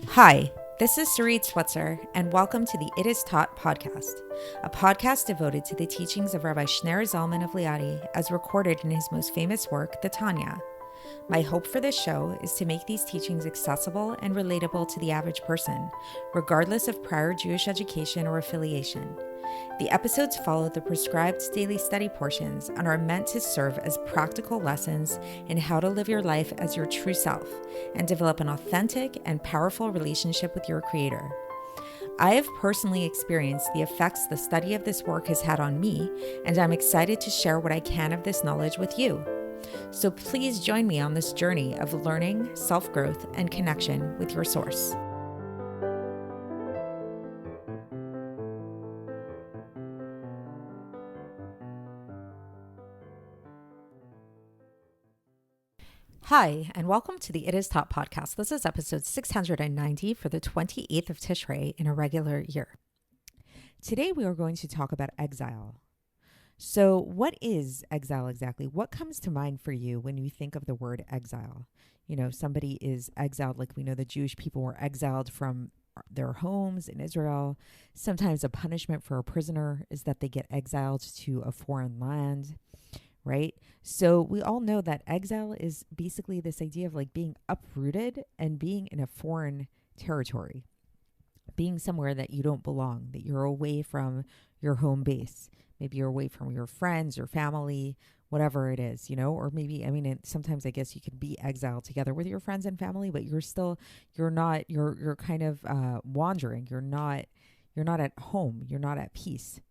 Hi, this is Sarit Switzer, and welcome to the It Is Taught podcast, a podcast devoted to the teachings of Rabbi Shneur Zalman of Liadi as recorded in his most famous work, the Tanya. My hope for this show is to make these teachings accessible and relatable to the average person, regardless of prior Jewish education or affiliation. The episodes follow the prescribed daily study portions and are meant to serve as practical lessons in how to live your life as your true self and develop an authentic and powerful relationship with your Creator. I have personally experienced the effects the study of this work has had on me, and I'm excited to share what I can of this knowledge with you. So please join me on this journey of learning, self-growth, and connection with your source. Hi, and welcome to the It Is Taught podcast. This is episode 690 for the 28th of Tishrei in a regular year. Today we are going to talk about exile. So what is exile exactly? What comes to mind for you when you think of the word exile? You know, somebody is exiled, like we know the Jewish people were exiled from their homes in Israel. Sometimes a punishment for a prisoner is that they get exiled to a foreign land, right? So we all know that exile is basically this idea of like being uprooted and being in a foreign territory, being somewhere that you don't belong, that you're away from your home base. Maybe you're away from your friends or family, whatever it is, you know, or maybe, sometimes I guess you could be exiled together with your friends and family, but you're kind of wandering. You're not at home. You're not at peace.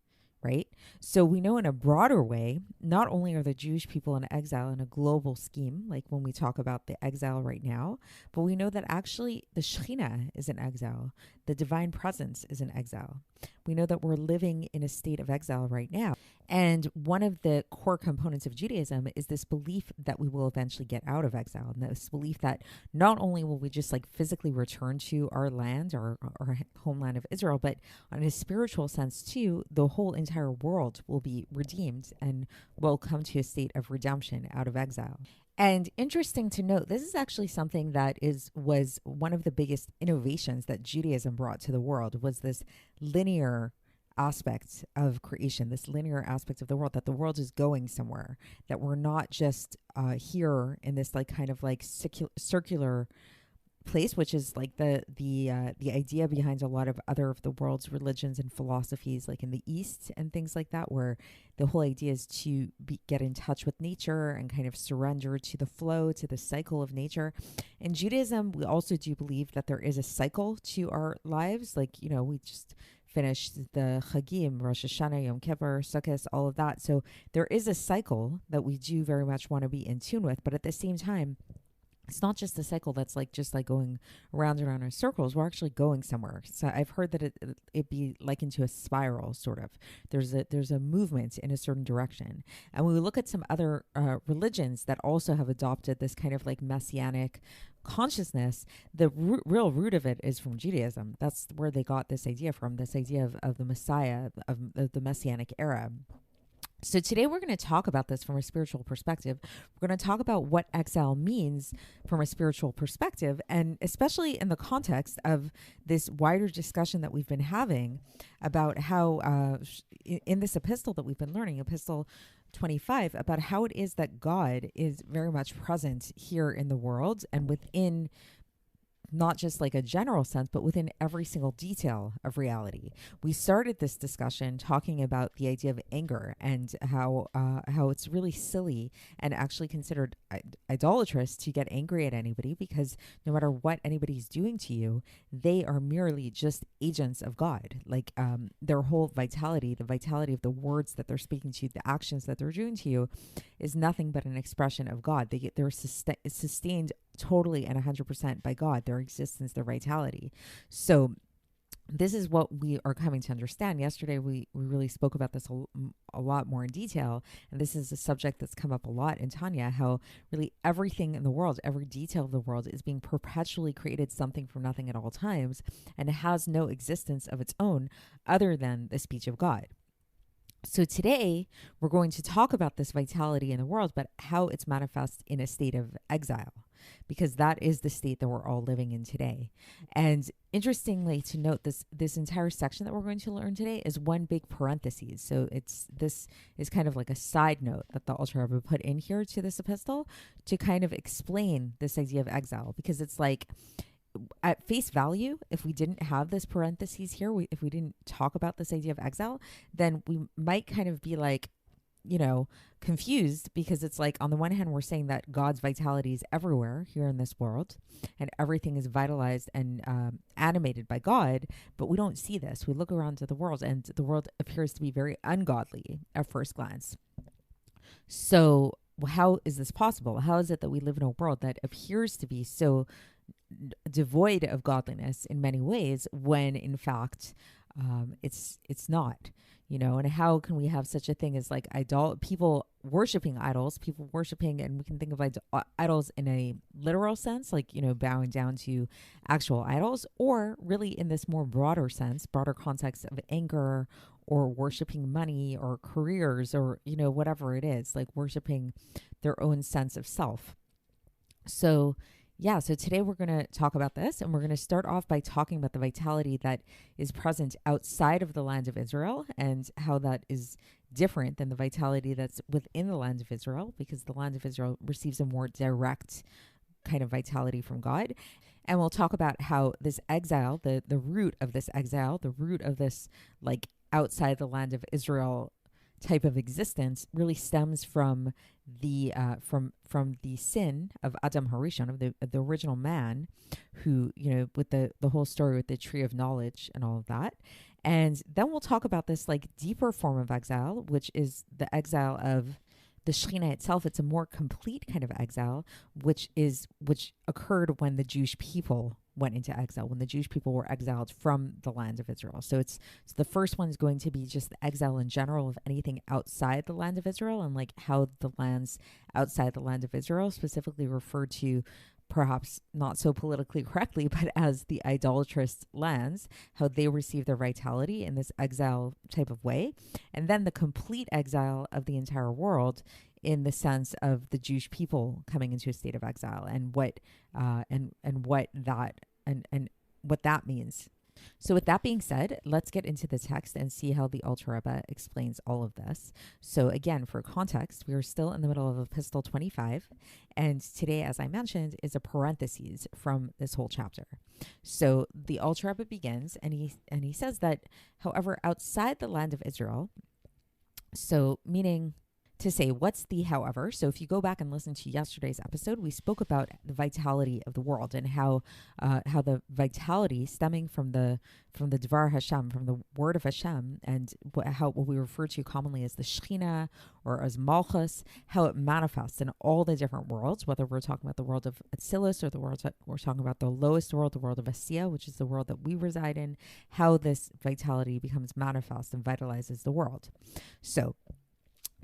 Right? So we know in a broader way, not only are the Jewish people in exile in a global scheme, like when we talk about the exile right now, but we know that actually the Shekhinah is in exile. The divine presence is in exile. We know that we're living in a state of exile right now. And one of the core components of Judaism is this belief that we will eventually get out of exile. And this belief that not only will we just like physically return to our land, our homeland of Israel, but on a spiritual sense too, the whole entire world will be redeemed and will come to a state of redemption out of exile. And interesting to note, this is actually something that was one of the biggest innovations that Judaism brought to the world, was this linear aspect of creation, this linear aspect of the world, that the world is going somewhere, that we're not just here in this like kind of like circular place, which is like the idea behind a lot of other of the world's religions and philosophies, like in the East and things like that, where the whole idea is to get in touch with nature and kind of surrender to the flow, to the cycle of nature. In Judaism, we also do believe that there is a cycle to our lives. Like, you know, we just finished the Chagim, Rosh Hashanah, Yom Kippur, Sukkot, all of that. So there is a cycle that we do very much want to be in tune with, but at the same time, it's not just a cycle that's like just like going around and around in circles. We're actually going somewhere. So I've heard that it be likened to a spiral, sort of. There's a movement in a certain direction. And when we look at some other religions that also have adopted this kind of like messianic consciousness, the real root of it is from Judaism. That's where they got this idea from, this idea of the Messiah, of the Messianic era. So today we're going to talk about this from a spiritual perspective. We're going to talk about what exile means from a spiritual perspective, and especially in the context of this wider discussion that we've been having about how, in this epistle that we've been learning, Epistle 25, about how it is that God is very much present here in the world and within not just like a general sense, but within every single detail of reality. We started this discussion talking about the idea of anger and how it's really silly and actually considered idolatrous to get angry at anybody, because no matter what anybody's doing to you, they are merely just agents of God. Like their whole vitality, the vitality of the words that they're speaking to you, the actions that they're doing to you, is nothing but an expression of God. They're sustained totally and 100% by God, their existence, their vitality. So this is what we are coming to understand. Yesterday, we really spoke about this a lot more in detail. And this is a subject that's come up a lot in Tanya, how really everything in the world, every detail of the world is being perpetually created something from nothing at all times, and it has no existence of its own other than the speech of God. So today, we're going to talk about this vitality in the world, but how it's manifest in a state of exile. because that is the state that we're all living in today. And interestingly to note, this entire section that we're going to learn today is one big parenthesis. So this is kind of like a side note that the Alter Rebbe put in here to this epistle to kind of explain this idea of exile, because it's like, at face value, if we didn't have this parentheses here, if we didn't talk about this idea of exile, then we might kind of be like, confused, because it's like, on the one hand, we're saying that God's vitality is everywhere here in this world and everything is vitalized and animated by God, but we don't see this. We look around to the world and the world appears to be very ungodly at first glance. So how is this possible? How is it that we live in a world that appears to be so devoid of godliness in many ways, when in fact it's not, and how can we have such a thing as like people worshiping idols, and we can think of idols in a literal sense, like, bowing down to actual idols, or really in this more broader context of anger, or worshiping money or careers, or whatever it is, like worshiping their own sense of self. So today we're going to talk about this, and we're going to start off by talking about the vitality that is present outside of the land of Israel and how that is different than the vitality that's within the land of Israel, because the land of Israel receives a more direct kind of vitality from God. And we'll talk about how this exile, the root of this exile, the root of this like outside the land of Israel type of existence, really stems from the sin of Adam Harishon, of the original man, who, with the whole story with the tree of knowledge and all of that. And then we'll talk about this like deeper form of exile, which is the exile of the Shekhinah itself. It's a more complete kind of exile, which occurred when the Jewish people went into exile, when the Jewish people were exiled from the land of Israel. So the first one is going to be just the exile in general of anything outside the land of Israel, and like how the lands outside the land of Israel, specifically referred to perhaps not so politically correctly, but as the idolatrous lands, how they receive their vitality in this exile type of way. And then the complete exile of the entire world, in the sense of the Jewish people coming into a state of exile, and what that means. So with that being said, let's get into the text and see how the Alter Rebbe explains all of this. So again, for context, we are still in the middle of Epistle 25, and today, as I mentioned, is a parenthesis from this whole chapter. So the Alter Rebbe begins, and he says that, however, outside the land of Israel, so meaning to say, what's the however? So if you go back and listen to yesterday's episode, we spoke about the vitality of the world, and how the vitality stemming from the Dvar Hashem, from the word of Hashem, and what we refer to commonly as the Shekhinah or as Malchus, how it manifests in all the different worlds, whether we're talking about the world of Atzilus or the world we're talking about the lowest world, the world of Asiya, which is the world that we reside in, how this vitality becomes manifest and vitalizes the world. So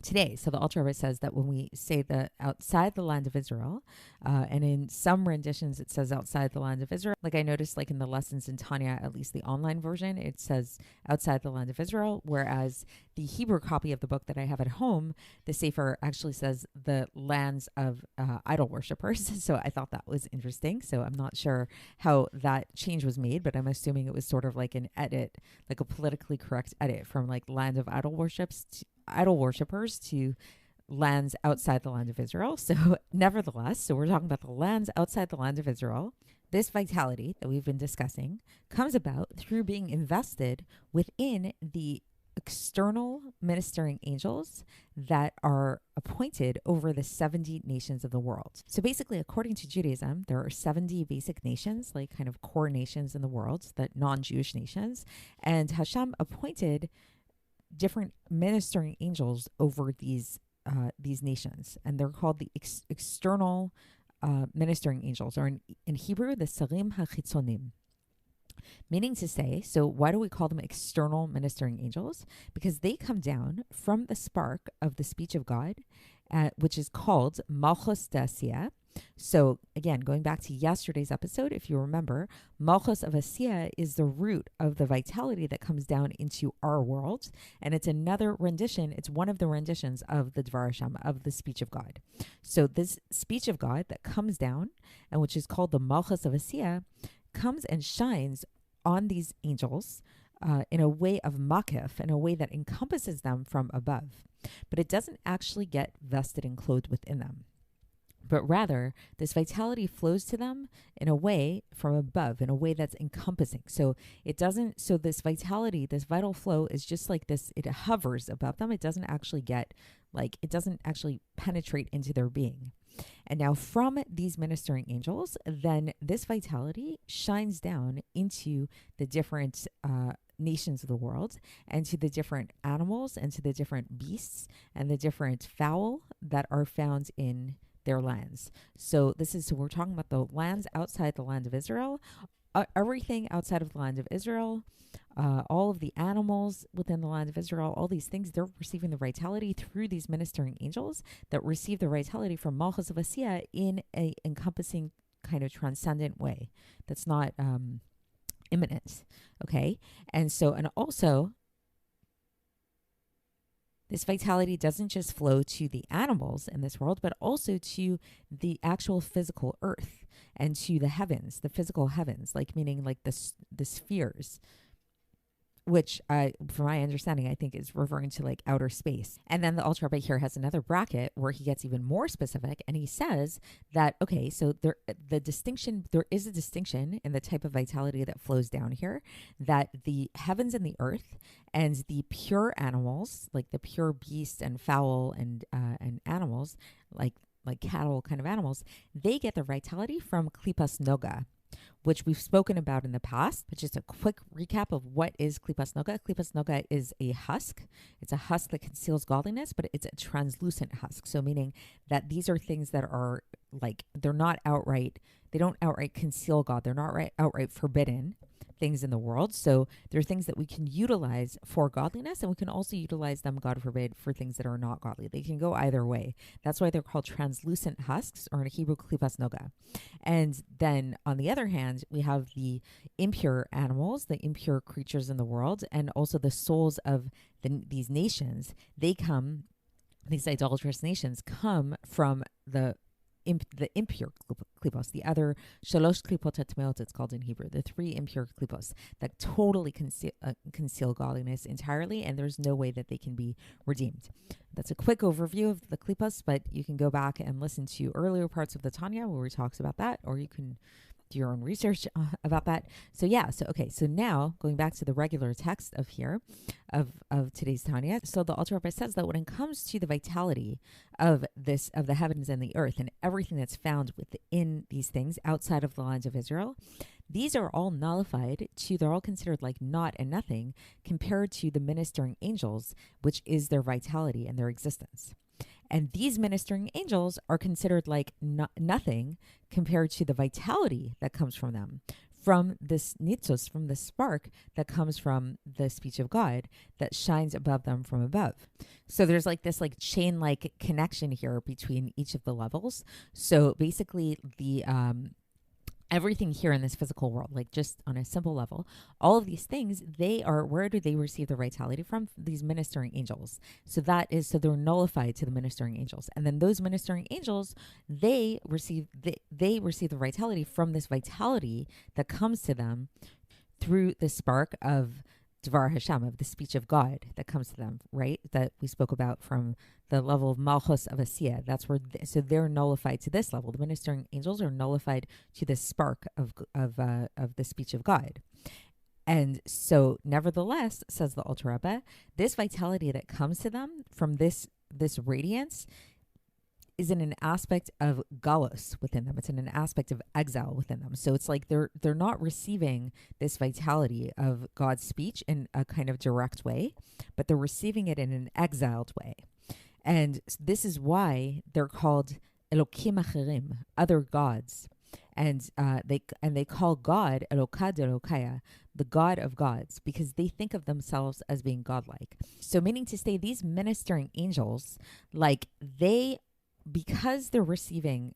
today, so the Alter Rebbe says that when we say the outside the land of Israel, and in some renditions it says outside the land of Israel, like I noticed like in the lessons in Tanya, at least the online version, it says outside the land of Israel, whereas the Hebrew copy of the book that I have at home, the Sefer, actually says the lands of idol worshippers. So I thought that was interesting. So I'm not sure how that change was made, but I'm assuming it was sort of like an edit, like a politically correct edit from like land of idol worshippers to lands outside the land of Israel. So nevertheless, so we're talking about the lands outside the land of Israel. This vitality that we've been discussing comes about through being invested within the external ministering angels that are appointed over the 70 nations of the world. So basically, according to Judaism, there are 70 basic nations, like kind of core nations in the world, that non-Jewish nations, and Hashem appointed different ministering angels over these nations, and they're called the external ministering angels, or in Hebrew, the Sarim HaChitzonim. Meaning to say, so why do we call them external ministering angels? Because they come down from the spark of the speech of God, which is called Malchus D'Asiya, So again, going back to yesterday's episode, if you remember, Malchus of Asiya is the root of the vitality that comes down into our world. And it's another rendition. It's one of the renditions of the Dvar Hashem, of the speech of God. So this speech of God that comes down, and which is called the Malchus of Asiya, comes and shines on these angels in a way of makif, in a way that encompasses them from above. But it doesn't actually get vested and clothed within them. But rather, this vitality flows to them in a way from above, in a way that's encompassing. So it doesn't, so this vitality, this vital flow is just like this, it hovers above them. It doesn't actually it doesn't actually penetrate into their being. And now from these ministering angels, then this vitality shines down into the different nations of the world, and to the different animals, and to the different beasts, and the different fowl that are found in their lands. So we're talking about the lands outside the land of Israel, everything outside of the land of Israel, all of the animals within the land of Israel, all these things, they're receiving the vitality through these ministering angels that receive the vitality from Malchus of Asiya in a encompassing kind of transcendent way that's not imminent. Okay. And also this vitality doesn't just flow to the animals in this world, but also to the actual physical earth and to the heavens, the physical heavens, meaning the spheres, which from my understanding, I think is referring to outer space. And then the Alter Rebbe here has another bracket where he gets even more specific, and he says that, okay, so there is a distinction in the type of vitality that flows down here, that the heavens and the earth and the pure animals, like the pure beasts and fowl and animals, like cattle kind of animals, they get their vitality from klipas noga, which we've spoken about in the past. But just a quick recap of what is klipas noga. Klipas noga is a husk. It's a husk that conceals godliness, but it's a translucent husk. So meaning that these are things that are they don't outright conceal God. They're not outright forbidden things in the world. So there are things that we can utilize for godliness, and we can also utilize them, God forbid, for things that are not godly. They can go either way. That's why they're called translucent husks, or in Hebrew, klipas noga. And then on the other hand, we have the impure animals, the impure creatures in the world, and also the souls of these nations. These idolatrous nations come from the impure klipos, the other shalosh klipot hatmeot, it's called in Hebrew, the three impure klipos that totally conceal godliness entirely, and there's no way that they can be redeemed. That's a quick overview of the klipos, but you can go back and listen to earlier parts of the Tanya where we talks about that, or you can do your own research about that. So now going back to the regular text of today's Tanya. So the Alter Rebbe says that when it comes to the vitality of the heavens and the earth and everything that's found within these things outside of the lands of Israel, these are all nullified they're all considered like naught and nothing compared to the ministering angels, which is their vitality and their existence. And these ministering angels are considered like nothing compared to the vitality that comes from them, from this nitzos, from the spark that comes from the speech of God that shines above them from above. So there's this chain-like connection here between each of the levels. So basically everything here in this physical world, just on a simple level, all of these things, where do they receive their vitality from? These ministering angels. So they're nullified to the ministering angels. And then those ministering angels, they receive the vitality from this vitality that comes to them through the spark of Dvar Hashem, of the speech of God that comes to them, right? That we spoke about from the level of Malchus of Asiya. That's where, so they're nullified to this level. The ministering angels are nullified to the spark of the speech of God. And so, nevertheless, says the Alter Rebbe, this vitality that comes to them from this radiance is in an aspect of galus within them. It's in an aspect of exile within them. So it's like they're not receiving this vitality of God's speech in a kind of direct way, but they're receiving it in an exiled way. And this is why they're called Elokim Acherim, other gods. And they call God Elokad Elokaya, the God of gods, because they think of themselves as being godlike. So meaning to say, these ministering angels, because they're receiving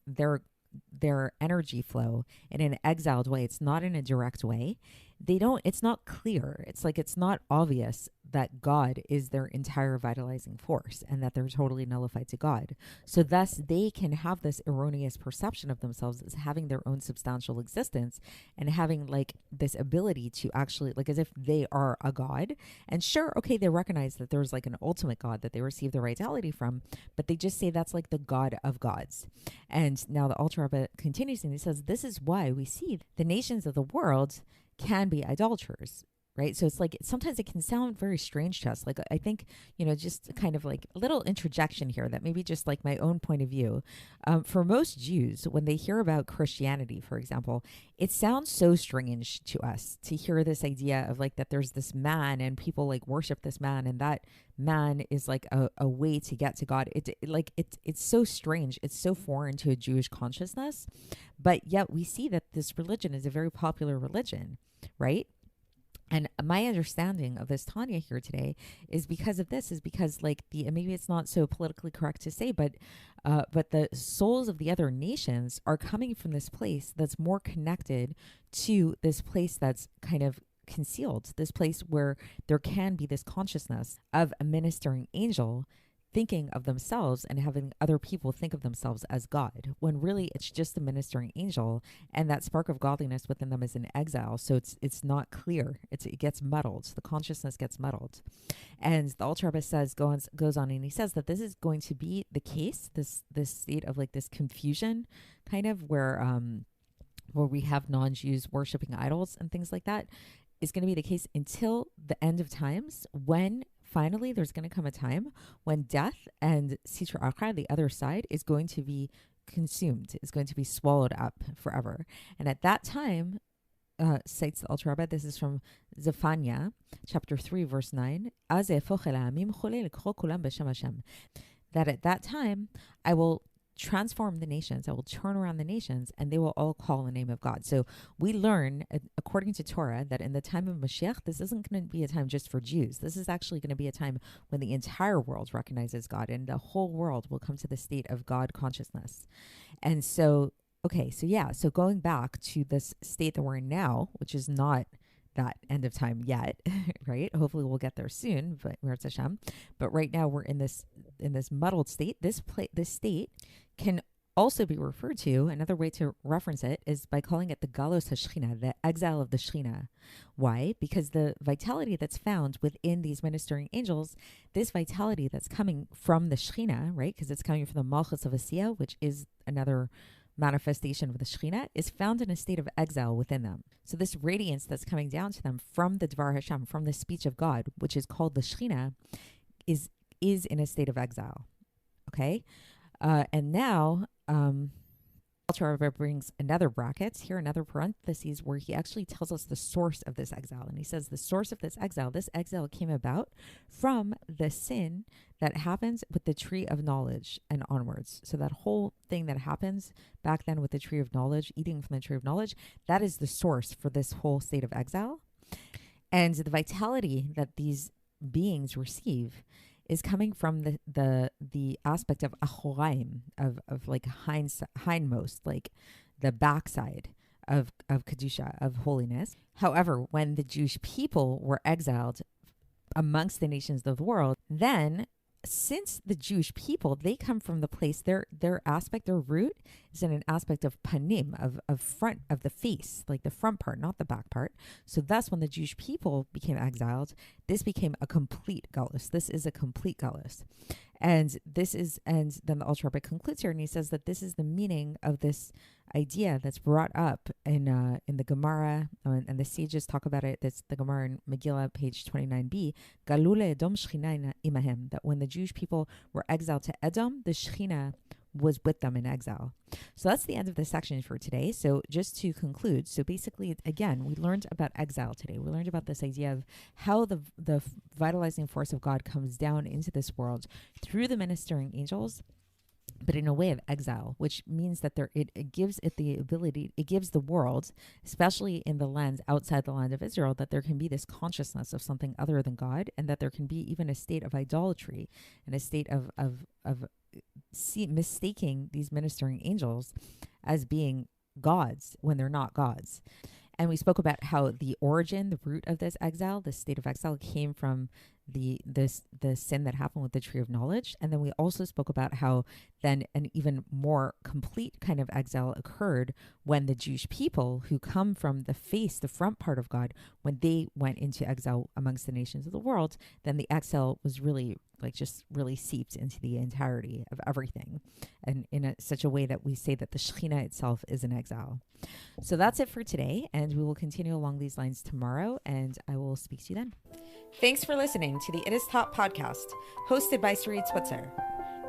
their energy flow in an exiled way. It's not in a direct way. It's not clear. It's like, it's not obvious that God is their entire vitalizing force and that they're totally nullified to God. So thus they can have this erroneous perception of themselves as having their own substantial existence and having like this ability to actually, like, as if they are a God. And sure, okay, they recognize that there's like an ultimate God that they receive their vitality from, but they just say that's like the God of gods. And now the Alter Rebbe continues and he says, this is why we see the nations of the world can be idolaters, right? So it's like, sometimes it can sound very strange to us. Like, I think, just kind of like a little interjection here that maybe just like my own point of view. For most Jews, when they hear about Christianity, for example, it sounds so strange to us to hear this idea of like that there's this man and people like worship this man and that man is like a way to get to God. It's so strange. It's so foreign to a Jewish consciousness, but yet we see that this religion is a very popular religion, right? And my understanding of this Tanya here today is because of this, is because like maybe it's not so politically correct to say, but the souls of the other nations are coming from this place that's more connected to this place that's kind of concealed, this place where there can be this consciousness of a ministering angel thinking of themselves and having other people think of themselves as God, when really it's just a ministering angel, and that spark of godliness within them is in exile. So it's not clear. It gets muddled. The consciousness gets muddled. And the Alter Rebbe goes on and he says that this is going to be the case, this state of like this confusion kind of where we have non-Jews worshiping idols and things like that, is going to be the case until the end of times, when finally there's going to come a time when death and Sitra Achra, the other side, is going to be consumed, is going to be swallowed up forever. And at that time, cites the Alter Rebbe, this is from Zephaniah, chapter 3, verse 9, that at that time I will transform the nations, I will turn around the nations, and they will all call the name of God. So we learn, according to Torah, that in the time of Mashiach, this isn't going to be a time just for Jews. This is actually going to be a time when the entire world recognizes God, and the whole world will come to the state of God consciousness. And so, so going back to this state that we're in now, which is not that end of time yet, right? Hopefully we'll get there soon, but right now we're in this muddled state. This state can also be referred to, another way to reference it is by calling it the Galos HaShechina, the exile of the Shechina. Why? Because the vitality that's found within these ministering angels, this vitality that's coming from the Shechina, right? Because it's coming from the Malchus of Asiya, which is another manifestation of the Shechina, is found in a state of exile within them. So this radiance that's coming down to them from the Dvar Hashem, from the speech of God, which is called the Shechina, is in a state of exile. Okay? And now, Alter Rebbe brings another bracket here, another parentheses, where he actually tells us the source of this exile. And he says the source of this exile came about from the sin that happens with the tree of knowledge and onwards. So that whole thing that happens back then with the tree of knowledge, eating from the tree of knowledge, that is the source for this whole state of exile. And the vitality that these beings receive is coming from the aspect of achoraim, of like hindmost, like the backside of kedusha, of holiness. However, when the Jewish people were exiled amongst the nations of the world, then since the Jewish people, they come from the place, their aspect, their root is in an aspect of panim, of front, of the face, like the front part, not the back part. So thus, when the Jewish people became exiled, this became a complete galus. This is a complete galus. And then the Alter Rebbe concludes here, and he says that this is the meaning of this idea that's brought up in the Gemara, and the sages talk about it. That's the Gemara in Megillah, page 29b. Galule Edom Shechina imahem. That when the Jewish people were exiled to Edom, the Shechina was with them in exile. So that's the end of this section for today. So just to conclude, so basically, again, we learned about exile today. We learned about this idea of how the vitalizing force of God comes down into this world through the ministering angels, but in a way of exile, which means that it gives it the ability, it gives the world, especially in the lands outside the land of Israel, that there can be this consciousness of something other than God, and that there can be even a state of idolatry and a state of mistaking these ministering angels as being gods when they're not gods. And we spoke about how the origin, the root of this exile, this state of exile, came from the sin that happened with the tree of knowledge. And then we also spoke about how then an even more complete kind of exile occurred when the Jewish people who come from the front part of God, when they went into exile amongst the nations of the world, then the exile was really just really seeped into the entirety of everything, and in such a way that we say that the Shekhinah itself is an exile. So that's it for today, and we will continue along these lines tomorrow, and I will speak to you then. Thanks for listening to the It Is Taught podcast, hosted by Sarit Switzer.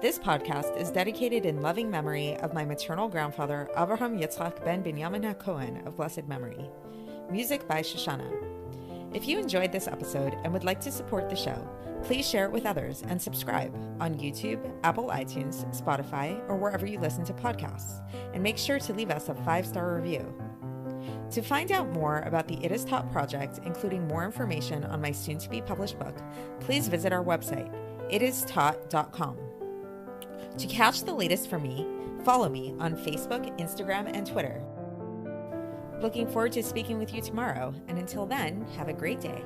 This podcast is dedicated in loving memory of my maternal grandfather, Avraham Yitzchak ben Binyamin HaKohen of blessed memory. Music by Shoshana. If you enjoyed this episode and would like to support the show, please share it with others and subscribe on YouTube, Apple iTunes, Spotify, or wherever you listen to podcasts. And make sure to leave us a 5-star review. To find out more about the It Is Taught project, including more information on my soon-to-be published book, please visit our website, itistaught.com. To catch the latest from me, follow me on Facebook, Instagram, and Twitter. Looking forward to speaking with you tomorrow, and until then, have a great day.